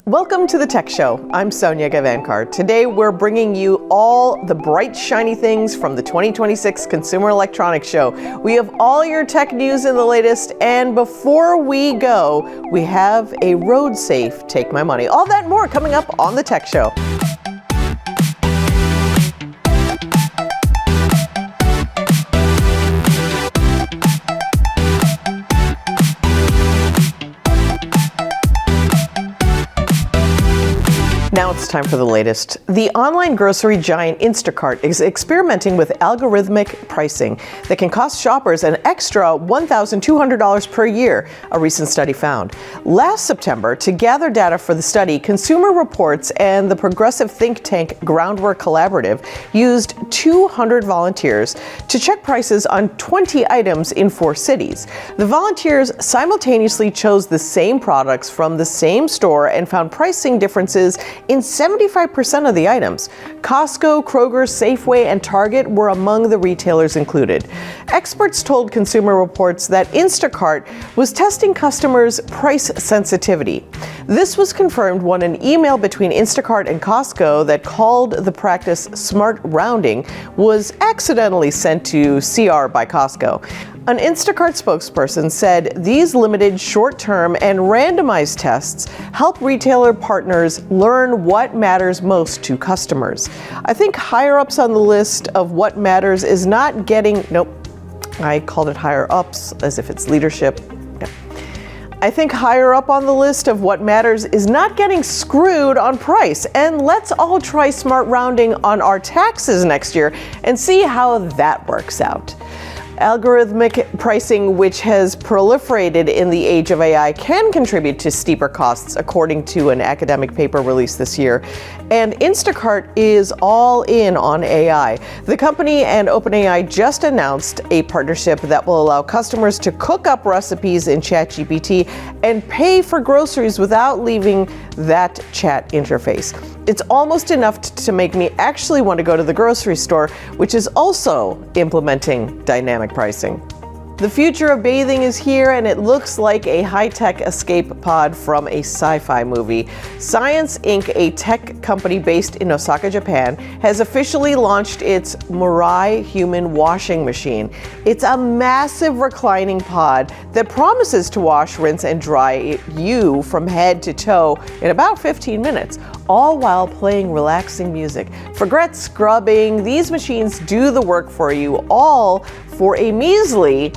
Welcome to the Tech Show. I'm Sonya Gavankar. Today we're bringing you all the bright, shiny things from the 2026 Consumer Electronics Show. We have all your tech news and the latest, and before we go, we have a road safe Take My Money. All that and more coming up on the Tech Show. Now it's time for the latest. The online grocery giant Instacart is experimenting with algorithmic pricing that can cost shoppers an extra $1,200 per year, a recent study found. Last September, to gather data for the study, Consumer Reports and the progressive think tank Groundwork Collaborative used 200 volunteers to check prices on 20 items in 4 cities. The volunteers simultaneously chose the same products from the same store and found pricing differences in 75% of the items. Costco, Kroger, Safeway, and Target were among the retailers included. Experts told Consumer Reports that Instacart was testing customers' price sensitivity. This was confirmed when an email between Instacart and Costco that called the practice smart rounding was accidentally sent to CR by Costco. An Instacart spokesperson said these limited, short-term, and randomized tests help retailer partners learn what matters most to customers. I think higher-ups on the list of what matters is not getting... Nope, I called it higher-ups as if it's leadership. I think higher up on the list of what matters is not getting screwed on price. And let's all try smart rounding on our taxes next year and see how that works out. Algorithmic pricing, which has proliferated in the age of AI, can contribute to steeper costs, according to an academic paper released this year. And Instacart is all in on AI. The company and OpenAI just announced a partnership that will allow customers to cook up recipes in ChatGPT and pay for groceries without leaving that chat interface. It's almost enough to make me actually want to go to the grocery store, which is also implementing dynamic pricing. The future of bathing is here, and it looks like a high-tech escape pod from a sci-fi movie. Science Inc., a tech company based in Osaka, Japan, has officially launched its Mirai human washing machine. It's a massive reclining pod that promises to wash, rinse, and dry you from head to toe in about 15 minutes, all while playing relaxing music. Forget scrubbing. These machines do the work for you, all for a measly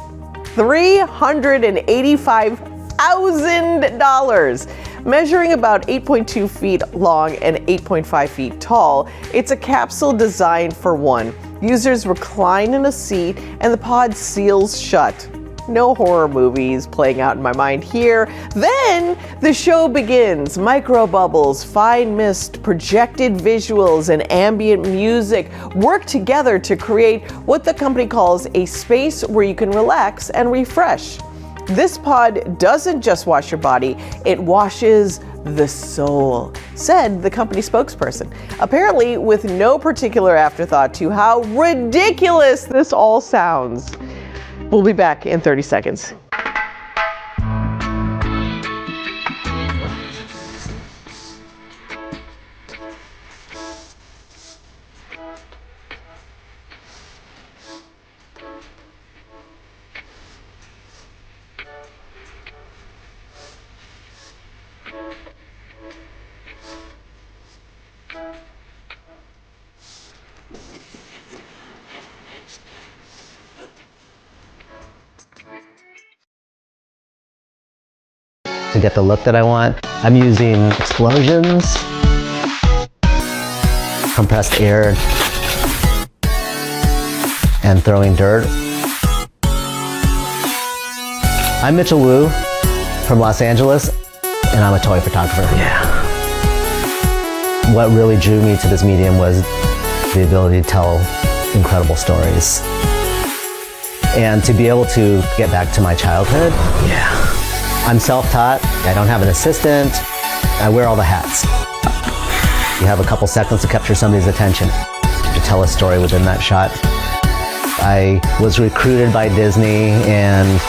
$385,000. Measuring about 8.2 feet long and 8.5 feet tall, it's a capsule designed for one. Users recline in a seat and the pod seals shut. No horror movies playing out in my mind here. Then the show begins. Micro bubbles, fine mist, projected visuals, and ambient music work together to create what the company calls a space where you can relax and refresh. This pod doesn't just wash your body, it washes the soul, said the company spokesperson. Apparently with no particular afterthought to how ridiculous this all sounds. We'll be back in 30 seconds. To get the look that I want, I'm using explosions, compressed air, and throwing dirt. I'm Mitchel Wu from Los Angeles, and I'm a toy photographer. Yeah. What really drew me to this medium was the ability to tell incredible stories. And to be able to get back to my childhood. Yeah. I'm self-taught, I don't have an assistant, I wear all the hats. You have a couple seconds to capture somebody's attention, to tell a story within that shot. I was recruited by Disney and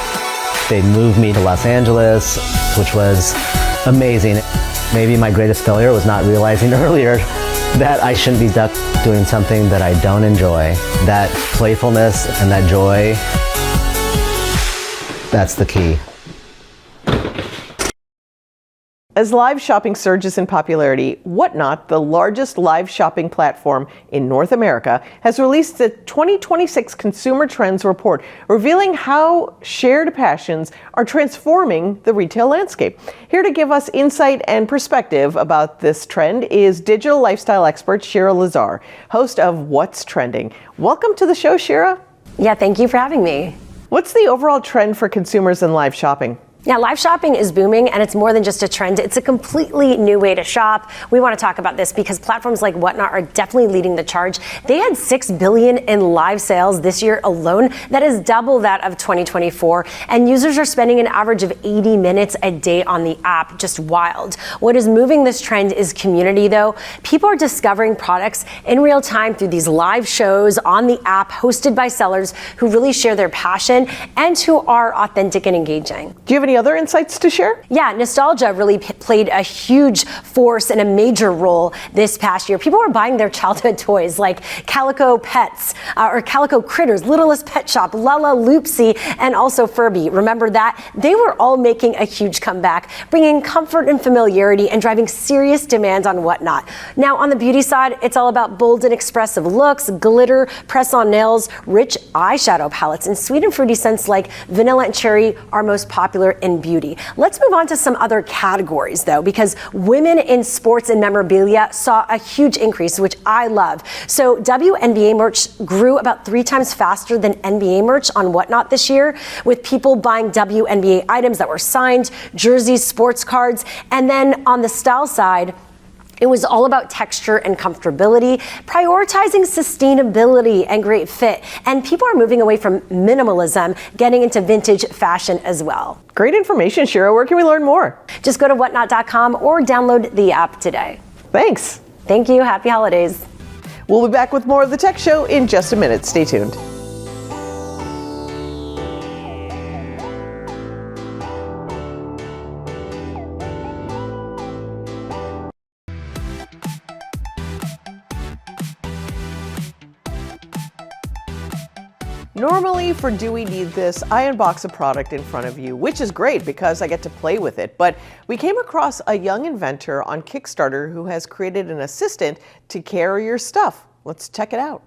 they moved me to Los Angeles, which was amazing. Maybe my greatest failure was not realizing earlier that I shouldn't be doing something that I don't enjoy. That playfulness and that joy, that's the key. As live shopping surges in popularity, Whatnot, the largest live shopping platform in North America, has released the 2026 Consumer Trends Report, revealing how shared passions are transforming the retail landscape. Here to give us insight and perspective about this trend is digital lifestyle expert Shira Lazar, host of What's Trending. Welcome to the show, Shira. Yeah, thank you for having me. What's the overall trend for consumers in live shopping? Yeah, live shopping is booming, and it's more than just a trend. It's a completely new way to shop. We want to talk about this because platforms like Whatnot are definitely leading the charge. They had $6 billion in live sales this year alone. That is double that of 2024, and users are spending an average of 80 minutes a day on the app. Just wild. What is moving this trend is community, though. People are discovering products in real time through these live shows on the app hosted by sellers who really share their passion and who are authentic and engaging. Do you have any other insights to share? Yeah, nostalgia really played a huge force and a major role this past year. People were buying their childhood toys like Calico Pets or Calico Critters, Littlest Pet Shop, Lala Loopsy, and also Furby. Remember that? They were all making a huge comeback, bringing comfort and familiarity and driving serious demand on Whatnot. Now, on the beauty side, it's all about bold and expressive looks, glitter, press-on nails, rich eyeshadow palettes, and sweet and fruity scents like vanilla and cherry are most popular in beauty. Let's move on to some other categories though, because women in sports and memorabilia saw a huge increase, which I love. So WNBA merch grew about 3 times faster than NBA merch on Whatnot this year, with people buying WNBA items that were signed, jerseys, sports cards, and then on the style side, it was all about texture and comfortability, prioritizing sustainability and great fit. And people are moving away from minimalism, getting into vintage fashion as well. Great information, Shira. Where can we learn more? Just go to whatnot.com or download the app today. Thanks. Thank you. Happy holidays. We'll be back with more of the Tech Show in just a minute. Stay tuned. Normally, for Do We Need This, I unbox a product in front of you, which is great because I get to play with it. But we came across a young inventor on Kickstarter who has created an assistant to carry your stuff. Let's check it out.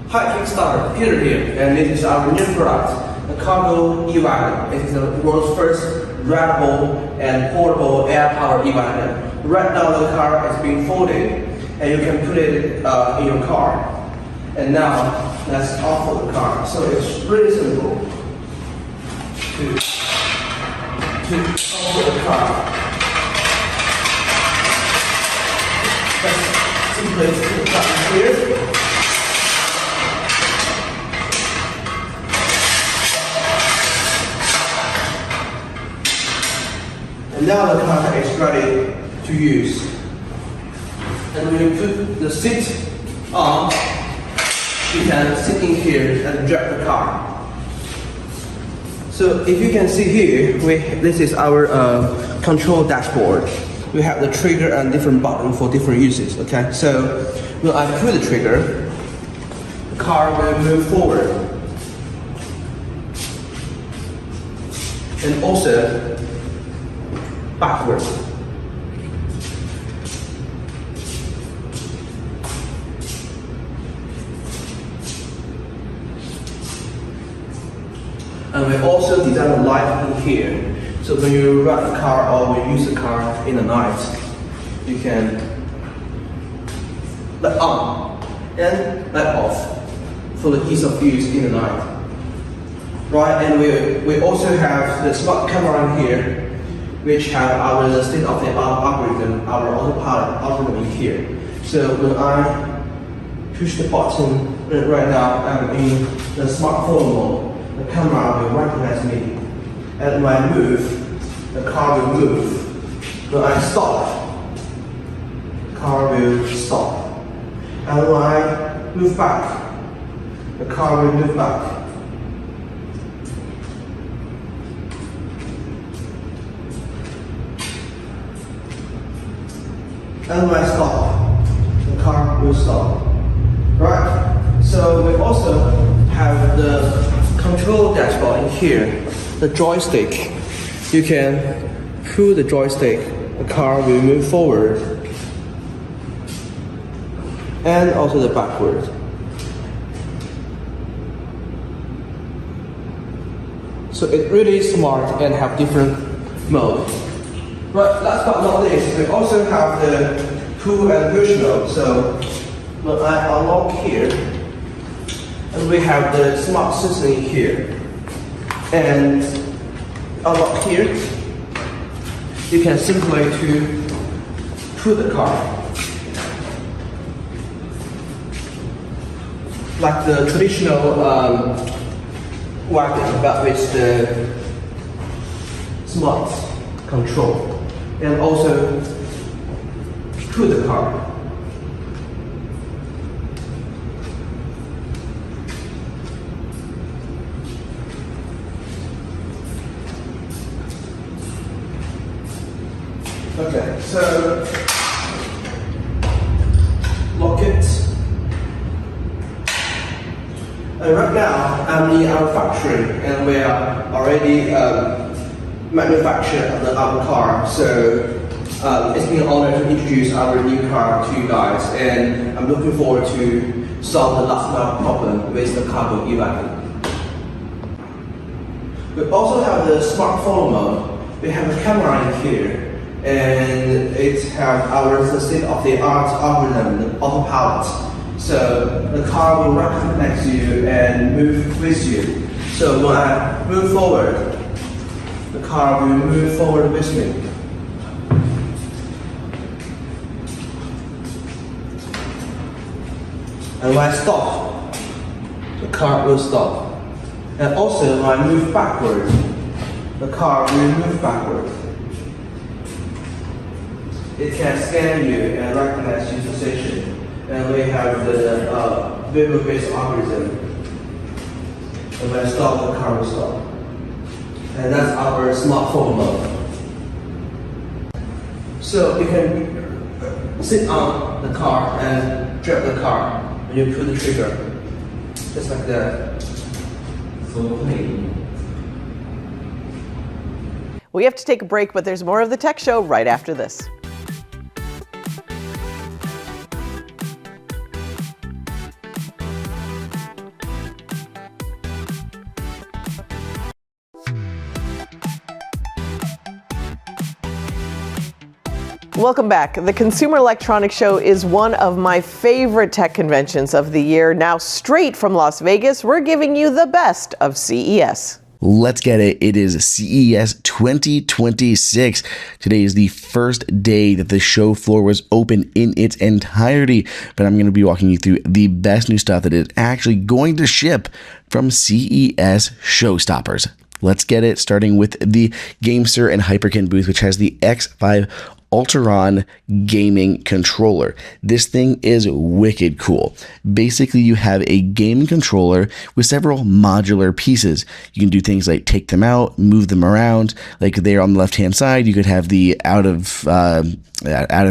Hi Kickstarter, Peter here, and this is our new product, the Cargo e-wagon. It is the world's first rideable and portable air-powered e-wagon. Right now the car is being folded, and you can put it in your car. And now, let's offer the car. So it's really simple to offer the car. Let's simply put the car here. And now the car is ready to use. And when you put the seat on, you can sit in here and drive the car. So if you can see here, this is our control dashboard. We have the trigger and different buttons for different uses. Okay, so when I pull the trigger, the car will move forward, and also backwards. And we also design a light in here. So when you run the car or when you use the car in the night, you can let on and let off for the ease of use in the night. Right, and we also have the smart camera in here, which have our state-of-the-art algorithm, our autopilot algorithm in here. So when I push the button right now, I'm in the smartphone mode. The camera will recognize me, and when I move, the car will move. When I stop, the car will stop. And when I move back, the car will move back. And when I stop, the car will stop. Right? So we also have the control dashboard in here, the joystick. You can pull the joystick, the car will move forward and also the backward. So it really is smart and have different modes. But last but not least, we also have the pull and push mode. So when I unlock here, and we have the smart system here, and unlock here, you can simply to pull the car, like the traditional wagon, but with the smart control, and also pull the car. Okay, so lock it. And right now, I'm in our factory, and we are already manufactured our car. So it's been an honor to introduce our new car to you guys, and I'm looking forward to solve the last mile problem with the cargo e-wagon. We also have the smart follow mode. We have a camera in here, and it has our state-of-the-art algorithm, the autopilot. So the car will recognize you and move with you. So when I move forward, the car will move forward with me. And when I stop, the car will stop. And also when I move backward, the car will move backward. It can scan you and recognize your position. And we have the variable-based algorithm. And when I stop, the car will stop. And that's our smartphone mode. So you can sit on the car and drive the car when you pull the trigger, just like that. So clean. We have to take a break, but there's more of the Tech Show right after this. Welcome back. The Consumer Electronics Show is one of my favorite tech conventions of the year. Now, straight from Las Vegas, we're giving you the best of CES. Let's get it. It is CES 2026. Today is the first day that the show floor was open in its entirety, but I'm going to be walking you through the best new stuff that is actually going to ship from CES Showstoppers. Let's get it, starting with the GameSir and Hyperkin booth, which has the X5 Ultron gaming controller. This thing is wicked cool. Basically, you have a gaming controller with several modular pieces. You can do things like take them out, move them around. Like there on the left-hand side, you could have the out of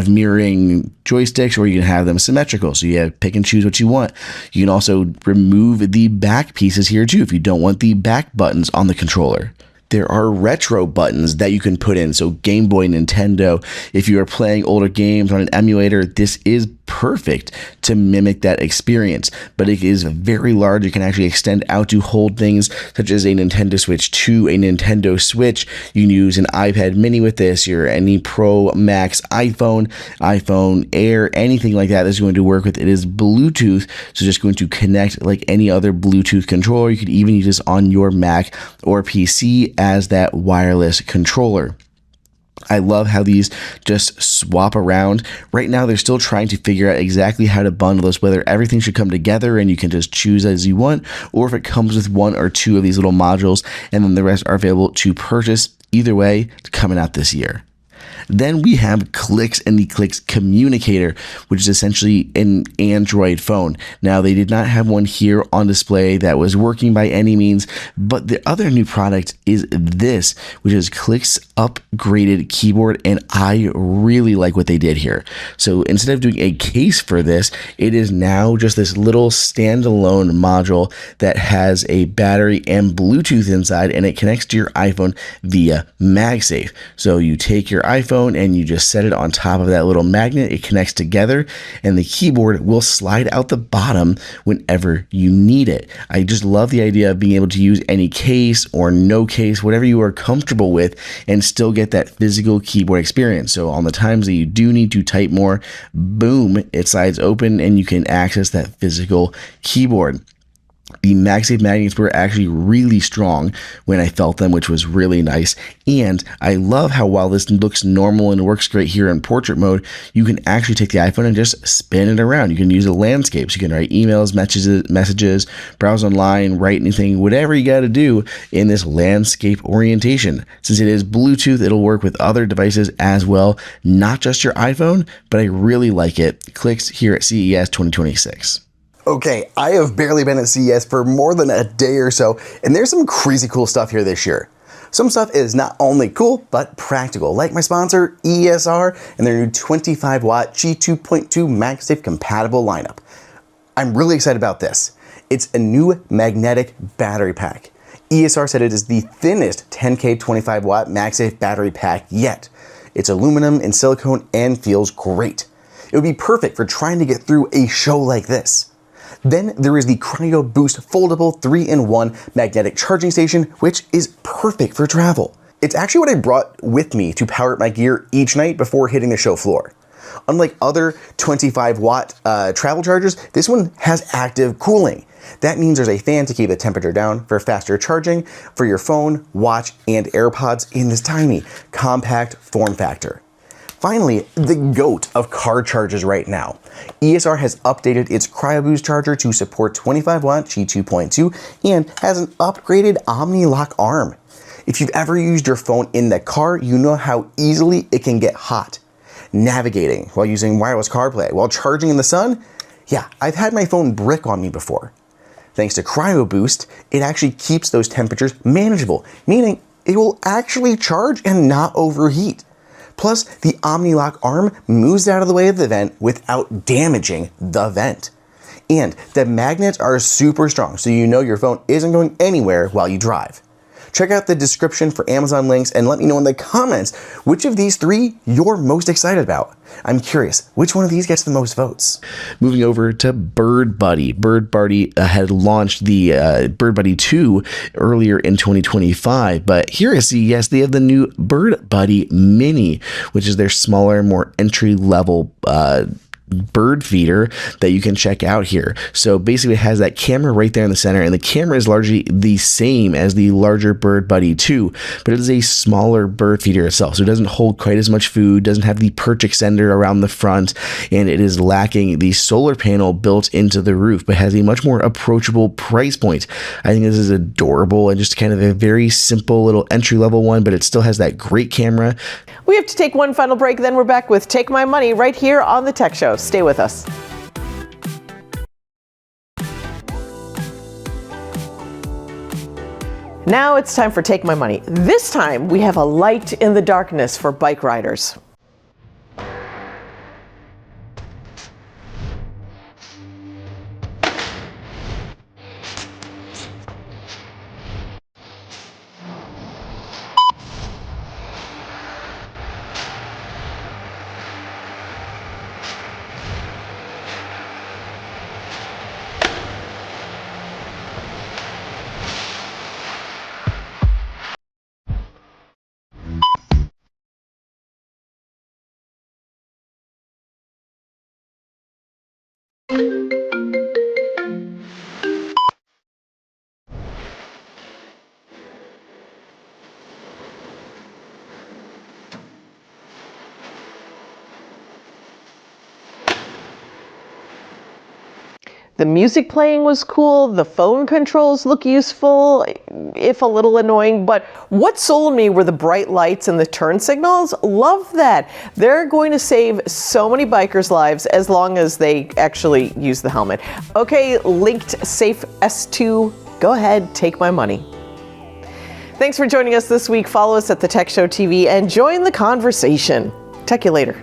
mirroring joysticks, or you can have them symmetrical. So you have pick and choose what you want. You can also remove the back pieces here too if you don't want the back buttons on the controller. There are retro buttons that you can put in. So Game Boy, Nintendo, if you are playing older games on an emulator, this is perfect to mimic that experience. But it is very large. It can actually extend out to hold things such as a Nintendo Switch 2, a Nintendo Switch. You can use an iPad mini with this, or any Pro Max iPhone, iPhone Air, anything like that is going to work with. It is Bluetooth, so just going to connect like any other Bluetooth controller. You could even use this on your Mac or PC as that wireless controller. I love how these just swap around. Right now, they're still trying to figure out exactly how to bundle this, whether everything should come together and you can just choose as you want, or if it comes with one or two of these little modules and then the rest are available to purchase. Either way, it's coming out this year. Then we have Clicks and the Clicks Communicator, which is essentially an Android phone. Now, they did not have one here on display that was working by any means, but the other new product is this, which is Clicks upgraded keyboard, and I really like what they did here. So instead of doing a case for this, it is now just this little standalone module that has a battery and Bluetooth inside, and it connects to your iPhone via MagSafe. So you take your iPhone and you just set it on top of that little magnet, it connects together, and the keyboard will slide out the bottom whenever you need it. I just love the idea of being able to use any case or no case, whatever you are comfortable with, and still get that physical keyboard experience. So on the times that you do need to type more, boom, it slides open and you can access that physical keyboard. The MagSafe magnets were actually really strong when I felt them, which was really nice. And I love how while this looks normal and works great here in portrait mode, you can actually take the iPhone and just spin it around. You can use the landscapes. You can write emails, messages, browse online, write anything, whatever you got to do in this landscape orientation. Since it is Bluetooth, it'll work with other devices as well, not just your iPhone, but I really like it. Clicks here at CES 2026. Okay, I have barely been at CES for more than a day or so, and there's some crazy cool stuff here this year. Some stuff is not only cool, but practical, like my sponsor, ESR, and their new 25-watt G2.2 MagSafe compatible lineup. I'm really excited about this. It's a new magnetic battery pack. ESR said it is the thinnest 10K 25-watt MagSafe battery pack yet. It's aluminum and silicone and feels great. It would be perfect for trying to get through a show like this. Then there is the Cryo Boost foldable 3-in-1 magnetic charging station, which is perfect for travel. It's actually what I brought with me to power up my gear each night before hitting the show floor. Unlike other 25-watt travel chargers, this one has active cooling. That means there's a fan to keep the temperature down for faster charging for your phone, watch, and AirPods in this tiny, compact form factor. Finally, the GOAT of car chargers right now. ESR has updated its Cryo Boost charger to support 25-watt G2.2 and has an upgraded Omni-Lock arm. If you've ever used your phone in the car, you know how easily it can get hot. Navigating while using wireless CarPlay, while charging in the sun? Yeah, I've had my phone brick on me before. Thanks to Cryo Boost, it actually keeps those temperatures manageable, meaning it will actually charge and not overheat. Plus, the Omni-Lock arm moves out of the way of the vent without damaging the vent. And the magnets are super strong, so you know your phone isn't going anywhere while you drive. Check out the description for Amazon links and let me know in the comments which of these three you're most excited about. I'm curious, which one of these gets the most votes? Moving over to Birdbuddy. Birdbuddy had launched the Birdbuddy 2 earlier in 2025, but here at CES, they have the new Birdbuddy Mini, which is their smaller, more entry-level bird feeder that you can check out here. So basically it has that camera right there in the center, and the camera is largely the same as the larger Birdbuddy 2, but it is a smaller bird feeder itself. So it doesn't hold quite as much food, doesn't have the perch extender around the front, and it is lacking the solar panel built into the roof, but has a much more approachable price point. I think this is adorable and just kind of a very simple little entry-level one, but it still has that great camera. We have to take one final break, then we're back with Take My Money right here on The Tech Show. Stay with us. Now it's time for Take My Money. This time we have a light in the darkness for bike riders. The music playing was cool, the phone controls look useful, if a little annoying, but what sold me were the bright lights and the turn signals. Love that. They're going to save so many bikers' lives as long as they actually use the helmet. Okay, linked Safe S2, go ahead, take my money. Thanks for joining us this week. Follow us at The Tech Show TV and join the conversation. Talk to you later.